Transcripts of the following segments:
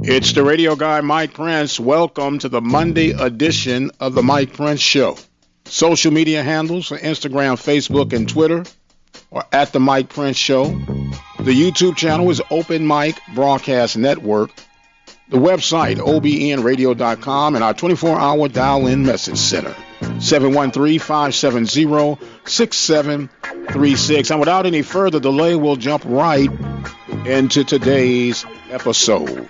It's the radio guy, Mike Prince. Welcome to the Monday edition of the Mike Prince Show. Social media handles for Instagram, Facebook, and Twitter are at the Mike Prince Show. The YouTube channel is Open Mic Broadcast Network. The website, obnradio.com, and our 24-hour dial-in message center, 713-570-6736. And without any further delay, we'll jump right into today's episode.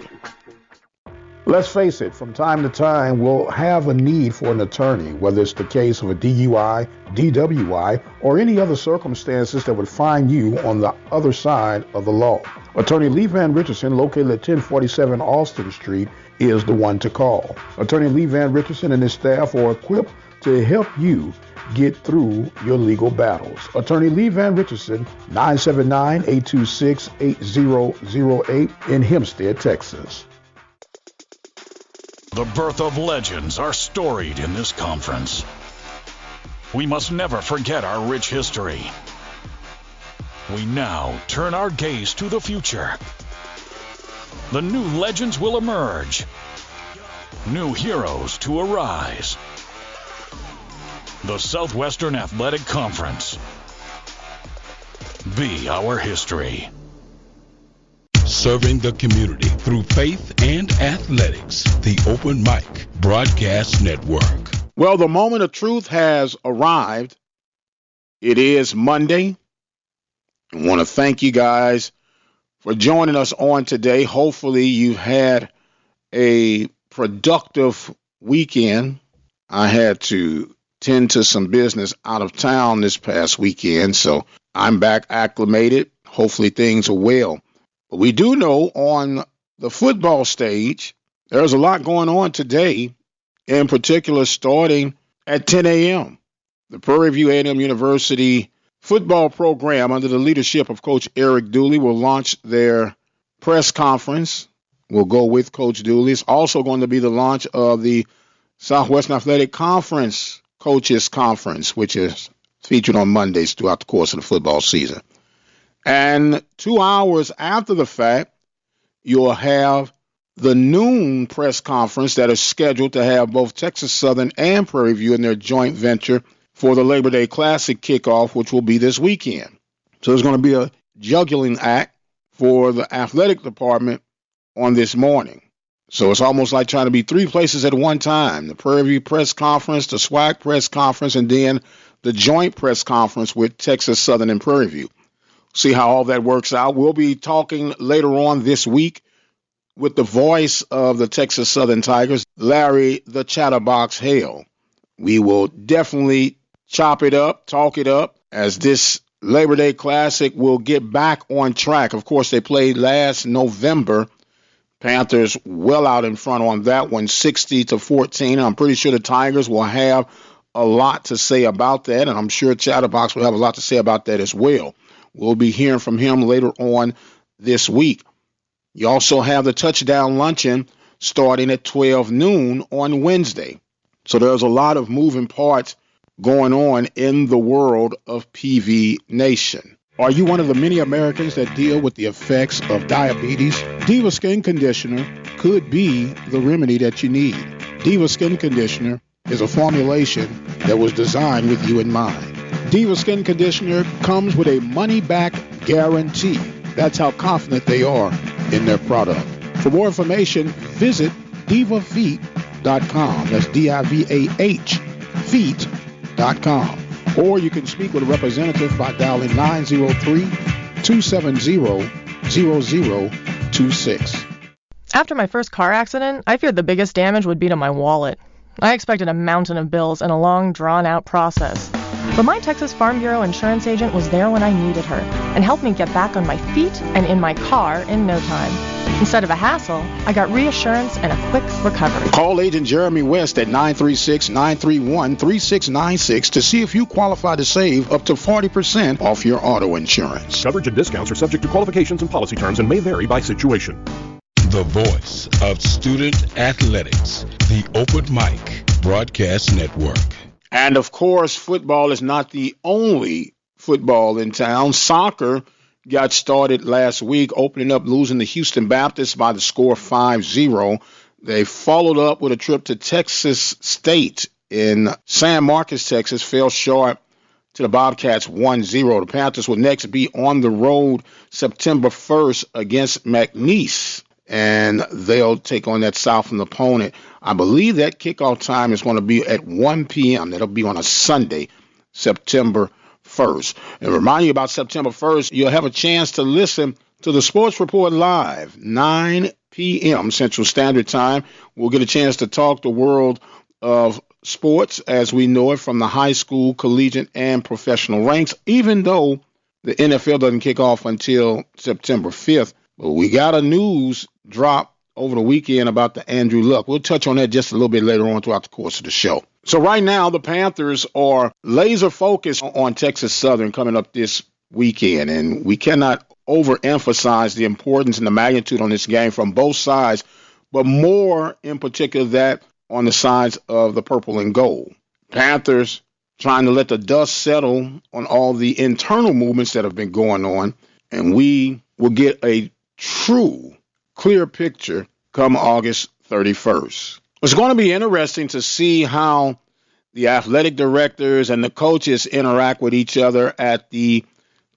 Let's face it, from time to time, we'll have a need for an attorney, whether it's the case of a DUI, DWI, or any other circumstances that would find you on the other side of the law. Attorney Lee Van Richardson, located at 1047 Austin Street, is the one to call. Attorney Lee Van Richardson and his staff are equipped to help you get through your legal battles. Attorney Lee Van Richardson, 979-826-8008 in Hempstead, Texas. The birth of legends are storied in this conference. We must never forget our rich history. We now turn our gaze to the future. The new legends will emerge. New heroes to arise. The Southwestern Athletic Conference. Be our history. Serving the community through faith and athletics, the Open Mic Broadcast Network. Well, the moment of truth has arrived. It is Monday. I want to thank you guys for joining us on today. Hopefully you've had a productive weekend. I had to tend to some business out of town this past weekend, so I'm back acclimated. Hopefully things are well. But we do know on the football stage, there's a lot going on today, in particular starting at 10 a.m. The Prairie View A&M University football program under the leadership of Coach Eric Dooley will launch their press conference. We'll go with Coach Dooley. It's also going to be the launch of the Southwestern Athletic Conference Coaches Conference, which is featured on Mondays throughout the course of the football season. And 2 hours after the fact, you'll have the noon press conference that is scheduled to have both Texas Southern and Prairie View in their joint venture for the Labor Day Classic kickoff, which will be this weekend. So there's going to be a juggling act for the athletic department on this morning. So it's almost like trying to be three places at one time. The Prairie View press conference, the SWAC press conference, and then the joint press conference with Texas Southern and Prairie View. See how all that works out. We'll be talking later on this week with the voice of the Texas Southern Tigers, Larry the Chatterbox Hale. We will definitely chop it up, talk it up, as this Labor Day Classic will get back on track. Of course, they played last November. Panthers well out in front on that one, 60-14. I'm pretty sure the Tigers will have a lot to say about that, and I'm sure Chatterbox will have a lot to say about that as well. We'll be hearing from him later on this week. You also have the touchdown luncheon starting at 12 noon on Wednesday. So there's a lot of moving parts going on in the world of PV Nation. Are you one of the many Americans that deal with the effects of diabetes? Diva Skin Conditioner could be the remedy that you need. Diva Skin Conditioner is a formulation that was designed with you in mind. Diva Skin Conditioner comes with a money-back guarantee. That's how confident they are in their product. For more information, visit divafeet.com. That's D-I-V-A-H, feet.com. Or you can speak with a representative by dialing 903-270-0026. After my first car accident, I feared the biggest damage would be to my wallet. I expected a mountain of bills and a long, drawn-out process. But my Texas Farm Bureau insurance agent was there when I needed her and helped me get back on my feet and in my car in no time. Instead of a hassle, I got reassurance and a quick recovery. Call Agent Jeremy West at 936-931-3696 to see if you qualify to save up to 40% off your auto insurance. Coverage and discounts are subject to qualifications and policy terms and may vary by situation. The voice of student athletics, the Open Mic Broadcast Network. And of course, football is not the only football in town. Soccer got started last week, opening up, losing to Houston Baptist by the score 5-0. They followed up with a trip to Texas State in San Marcos, Texas, fell short to the Bobcats 1-0. The Panthers will next be on the road September 1st against McNeese, and they'll take on that Southland opponent. I believe that kickoff time is going to be at 1 p.m. That'll be on a Sunday, September 1st. And remind you about September 1st, you'll have a chance to listen to the Sports Report live, 9 p.m. Central Standard Time. We'll get a chance to talk the world of sports as we know it from the high school, collegiate, and professional ranks, even though the NFL doesn't kick off until September 5th. But we got a news drop over the weekend about the Andrew Luck. We'll touch on that just a little bit later on throughout the course of the show. So right now, the Panthers are laser focused on Texas Southern coming up this weekend, and we cannot overemphasize the importance and the magnitude on this game from both sides, but more in particular that on the sides of the purple and gold. Panthers trying to let the dust settle on all the internal movements that have been going on, and we will get a true, clear picture come August 31st. It's going to be interesting to see how the athletic directors and the coaches interact with each other at the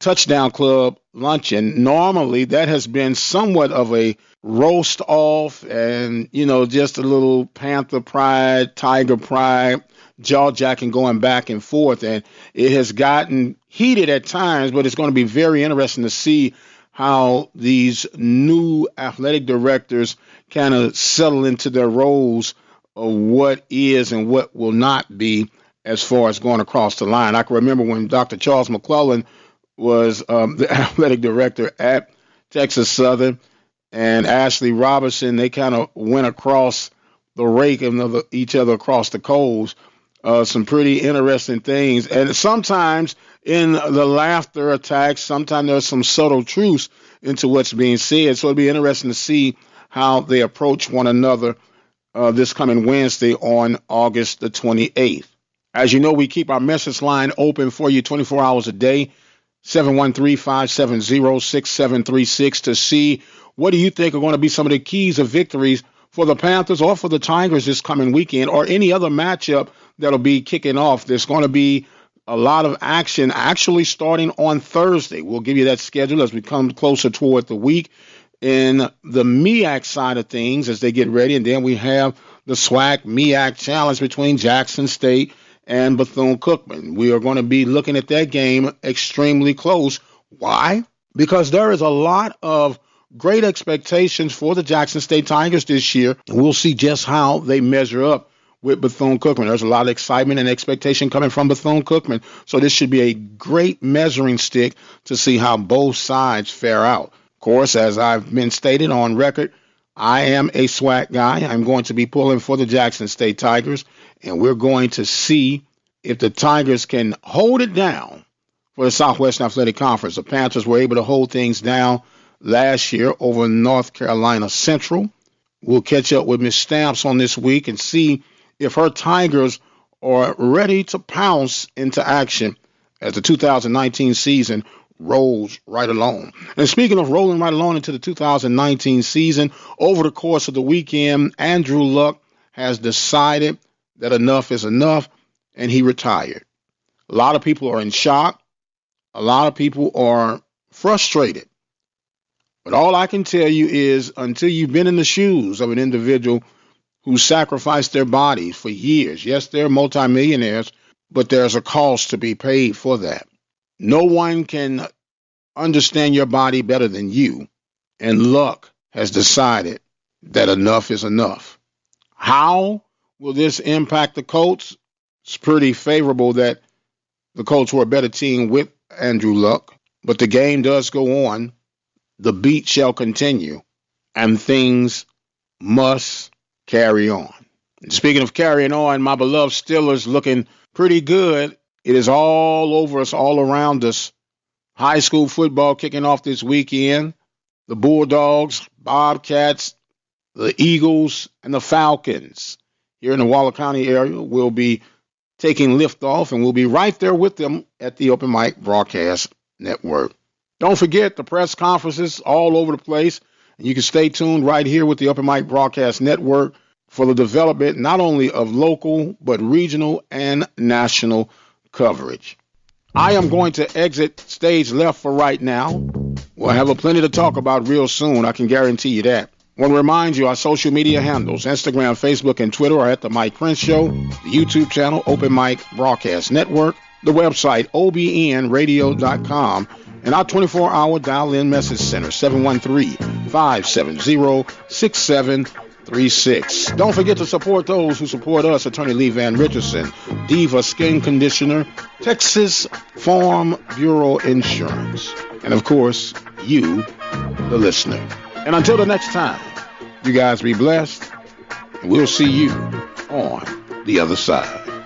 Touchdown Club luncheon. Normally, that has been somewhat of a roast off and, just a little Panther pride, Tiger pride, jaw-jacking going back and forth. And it has gotten heated at times, but it's going to be very interesting to see how these new athletic directors kind of settle into their roles of what is and what will not be as far as going across the line. I can remember when Dr. Charles McClellan was the athletic director at Texas Southern, and Ashley Robertson, they kind of went across the rake of each other across the coals. Some pretty interesting things. And sometimes in the laughter attacks, sometimes there's some subtle truths into what's being said. So it'll be interesting to see how they approach one another this coming Wednesday on August the 28th. As you know, we keep our message line open for you 24 hours a day, 713-570-6736 to see what do you think are going to be some of the keys of victories for the Panthers or for the Tigers this coming weekend or any other matchup that'll be kicking off. There's going to be a lot of action actually starting on Thursday. We'll give you that schedule as we come closer toward the week in the MEAC side of things as they get ready. And then we have the SWAC MEAC challenge between Jackson State and Bethune-Cookman. We are going to be looking at that game extremely close. Why? Because there is a lot of great expectations for the Jackson State Tigers this year, and we'll see just how they measure up with Bethune-Cookman. There's a lot of excitement and expectation coming from Bethune-Cookman, so this should be a great measuring stick to see how both sides fare out. Of course, as I've been stated on record, I am a SWAC guy. I'm going to be pulling for the Jackson State Tigers, and we're going to see if the Tigers can hold it down for the Southwestern Athletic Conference. The Panthers were able to hold things down last year over North Carolina Central. We'll catch up with Ms. Stamps on this week and see if her Tigers are ready to pounce into action as the 2019 season rolls right along. And speaking of rolling right along into the 2019 season, over the course of the weekend, Andrew Luck has decided that enough is enough, and he retired. A lot of people are in shock. A lot of people are frustrated. But all I can tell you is until you've been in the shoes of an individual who sacrificed their bodies for years, yes, they're multimillionaires, but there's a cost to be paid for that. No one can understand your body better than you, and Luck has decided that enough is enough. How will this impact the Colts? It's pretty favorable that the Colts were a better team with Andrew Luck, but the game does go on. The beat shall continue, and things must carry on. And speaking of carrying on, my beloved Steelers looking pretty good. It is all over us, all around us. High school football kicking off this weekend. The Bulldogs, Bobcats, the Eagles, and the Falcons here in the Waller County area will be taking liftoff, and we'll be right there with them at the Open Mic Broadcast Network. Don't forget the press conferences all over the place. And you can stay tuned right here with the Open Mic Broadcast Network for the development not only of local but regional and national coverage. I am going to exit stage left for right now. We'll have plenty to talk about real soon. I can guarantee you that. I want to remind you our social media handles, Instagram, Facebook, and Twitter are at The Mike Prince Show, the YouTube channel, Open Mic Broadcast Network, the website, obnradio.com, and our 24-hour dial-in message center, 713-570-6736. Don't forget to support those who support us, Attorney Lee Van Richardson, Diva Skin Conditioner, Texas Farm Bureau Insurance, and, of course, you, the listener. And until the next time, you guys be blessed, and we'll see you on the other side.